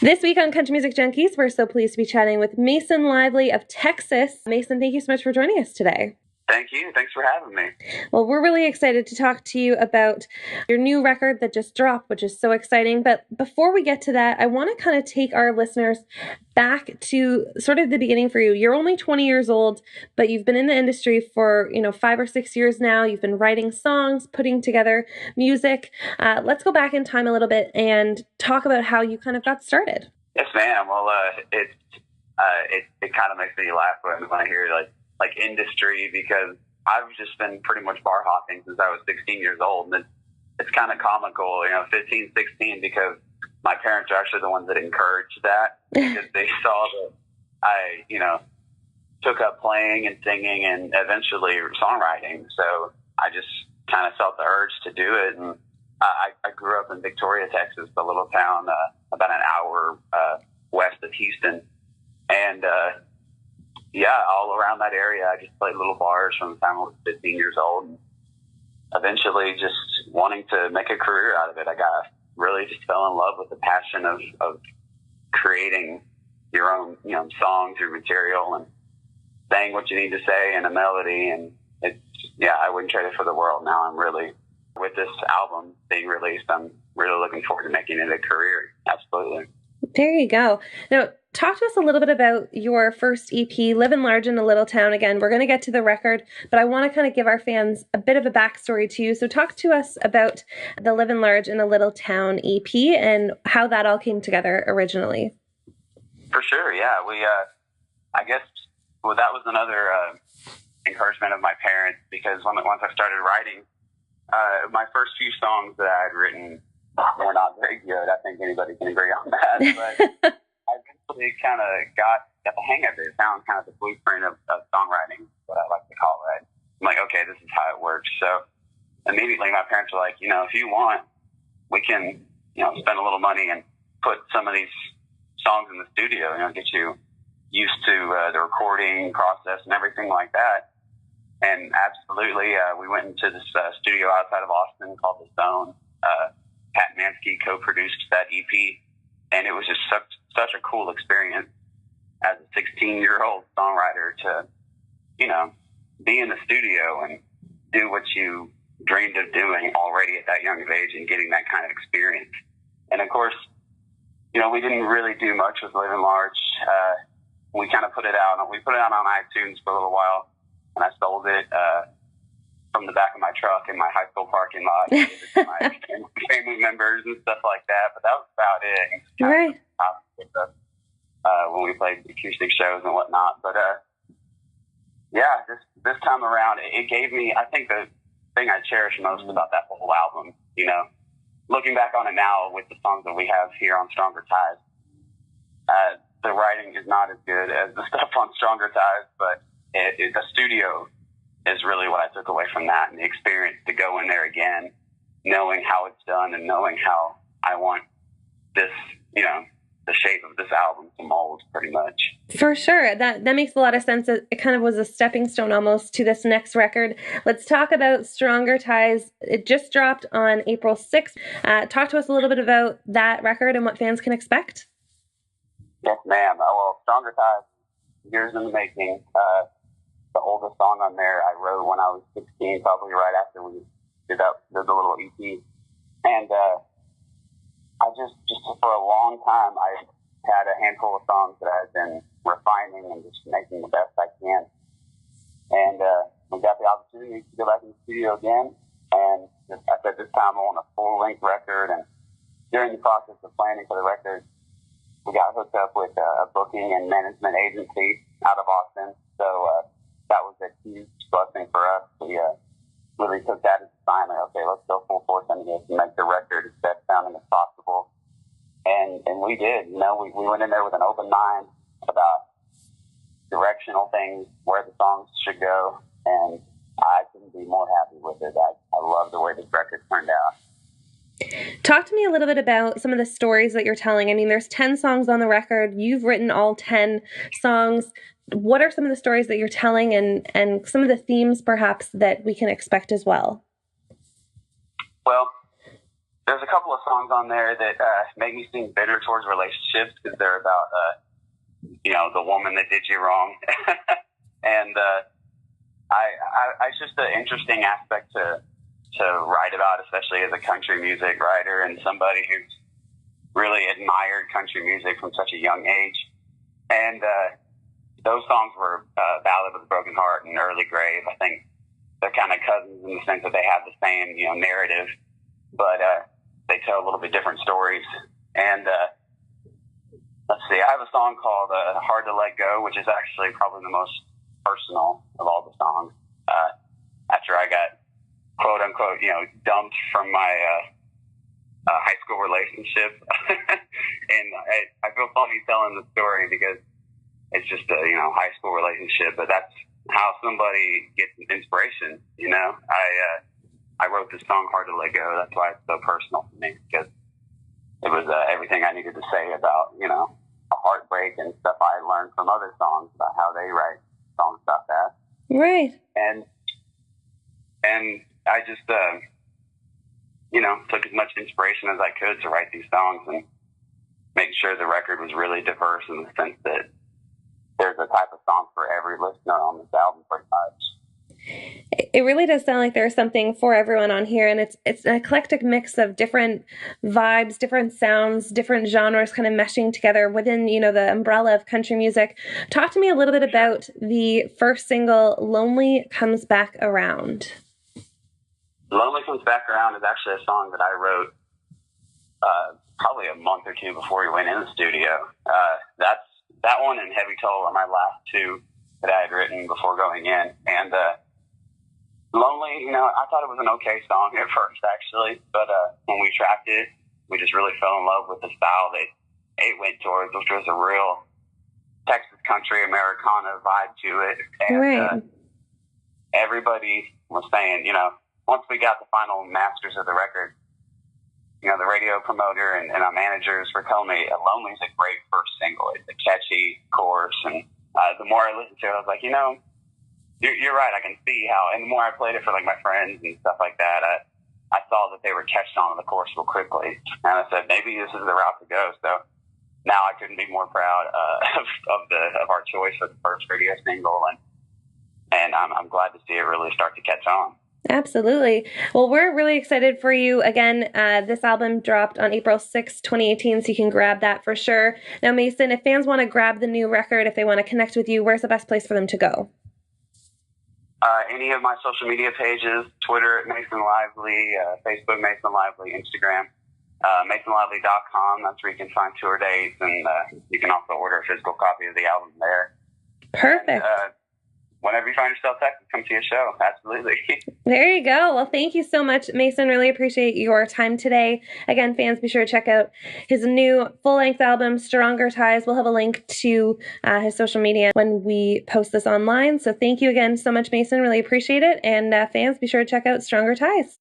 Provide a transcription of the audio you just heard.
This week on Country Music Junkies, we're so pleased to be chatting with Mason Lively of Texas. Mason, thank you so much for joining us today. Thank you. Thanks for having me. Well, we're really excited to talk to you about your new record that just dropped, which is so exciting. But before we get to that, I want to kind of take our listeners back to sort of the beginning for you. You're only 20 years old, but you've been in the industry for, 5 or 6 years now. You've been writing songs, putting together music. Let's go back in time a little bit and talk about how you kind of got started. Yes, ma'am. Well, it kind of makes me laugh when I hear like industry, because I've just been pretty much bar hopping since I was 16 years old. And it's kind of comical, 15, 16, because my parents are actually the ones that encouraged that, because they saw that I, took up playing and singing and eventually songwriting. So I just kind of felt the urge to do it. And I grew up in Victoria, Texas, a little town about an hour west of Houston. And all around that area, I just played little bars from the time I was 15 years old. And eventually, just wanting to make a career out of it, I really just fell in love with the passion of creating your own, songs or material and saying what you need to say in a melody. And I wouldn't trade it for the world. Now I'm really, with this album being released, I'm really looking forward to making it a career. Absolutely. There you go. Now, talk to us a little bit about your first EP, Living Large in a Little Town. Again, we're going to get to the record, but I want to kind of give our fans a bit of a backstory to you. So talk to us about the Living Large in a Little Town EP and how that all came together originally. For sure, yeah. I guess that was another encouragement of my parents, because once I started writing, my first few songs that I had written were not very good. I think anybody can agree on that. But I eventually kind of got the hang of it, found kind of the blueprint of songwriting, what I like to call it. I'm like, okay, this is how it works. So immediately my parents were like, if you want, we can, spend a little money and put some of these songs in the studio, get you used to the recording process and everything like that. And absolutely, we went into this studio outside of Austin called The Zone. Pat Mansky co-produced that EP, and it was just such a cool experience as a 16-year-old songwriter to, be in the studio and do what you dreamed of doing already at that young of age and getting that kind of experience. And of course, we didn't really do much with Living Large. We kind of put it out. We put it out on iTunes for a little while, and I sold it from the back of my truck in my high school parking lot, to my family members and stuff like that. But that was about it. Right. When we played acoustic shows and whatnot. But this time around, it gave me, I think, the thing I cherish most about that whole album. Looking back on it now with the songs that we have here on Stronger Ties, the writing is not as good as the stuff on Stronger Ties, but the studio is really what I took away from that, and the experience to go in there again, knowing how it's done and knowing how I want this, the shape of this album to mold, pretty much. For sure. That makes a lot of sense. It kind of was a stepping stone almost to this next record. Let's talk about Stronger Ties. It just dropped on April 6th. Talk to us a little bit about that record and what fans can expect. Yes, ma'am. Well, Stronger Ties, years in the making. The oldest song on there I wrote when I was 16, probably right after we did the little EP. And I just for a long time, I had a handful of songs that I had been refining and just making the best I can. And we got the opportunity to go back in the studio again. And I said, this time I want a full-length record. And during the process of planning for the record, we got hooked up with a booking and management agency out of Austin. So that was a huge blessing for us. We really took that as a sign, like, okay, let's go full force into this and make the record as best sounding as possible. And we did. We went in there with an open mind about directional things, where the songs should go, and I couldn't be more happy with it. I love the way this record turned out. Talk to me a little bit about some of the stories that you're telling. I mean, there's 10 songs on the record. You've written all 10 songs. What are some of the stories that you're telling and some of the themes perhaps that we can expect as well? Well, there's a couple of songs on there that make me seem bitter towards relationships because they're about, the woman that did you wrong. And it's just an interesting aspect to write about, especially as a country music writer and somebody who's really admired country music from such a young age. And those songs were Ballad of the Broken Heart and Early Grave. I think they're kind of cousins in the sense that they have the same, narrative, but they tell a little bit different stories. And let's see, I have a song called Hard to Let Go, which is actually probably the most personal of all the songs. After I got, quote unquote, dumped from my high school relationship. And I feel funny telling the story because it's just a, high school relationship, but that's how somebody gets inspiration, I wrote this song, Hard to Let Go. That's why it's so personal to me, because it was everything I needed to say about, a heartbreak and stuff I learned from other songs about how they write songs about that. Right. And I just, took as much inspiration as I could to write these songs and make sure the record was really diverse in the sense that there's a type of song for every listener on this album pretty much. It really does sound like there's something for everyone on here, and it's an eclectic mix of different vibes, different sounds, different genres kind of meshing together within, the umbrella of country music. Talk to me a little bit about the first single, Lonely Comes Back Around. Lonely Comes Back Around is actually a song that I wrote probably a month or two before we went in the studio. That one and Heavy Toll are my last two that I had written before going in. And Lonely, I thought it was an okay song at first, actually. But when we tracked it, we just really fell in love with the style that it went towards, which was a real Texas country Americana vibe to it. And right. Everybody was saying, once we got the final masters of the record, the radio promoter and our managers were telling me Lonely's a great first single. It's a catchy chorus. And the more I listened to it, I was like, you're right. I can see how. And the more I played it for my friends and stuff like that, I saw that they were catched on the chorus real quickly. And I said, maybe this is the route to go. So now I couldn't be more proud of our choice for the first radio single. And I'm glad to see it really start to catch on. Absolutely. Well, we're really excited for you. Again, this album dropped on April 6, 2018, so you can grab that for sure. Now, Mason, if fans want to grab the new record, if they want to connect with you, where's the best place for them to go? Any of my social media pages, Twitter at Mason Lively, Facebook Mason Lively, Instagram, MasonLively.com. That's where you can find tour dates, and you can also order a physical copy of the album there. Perfect. And, whenever you find yourself in Texas, come to a show. Absolutely. There you go. Well, thank you so much, Mason. Really appreciate your time today. Again, fans, be sure to check out his new full-length album, Stronger Ties. We'll have a link to his social media when we post this online. So thank you again so much, Mason. Really appreciate it. And fans, be sure to check out Stronger Ties.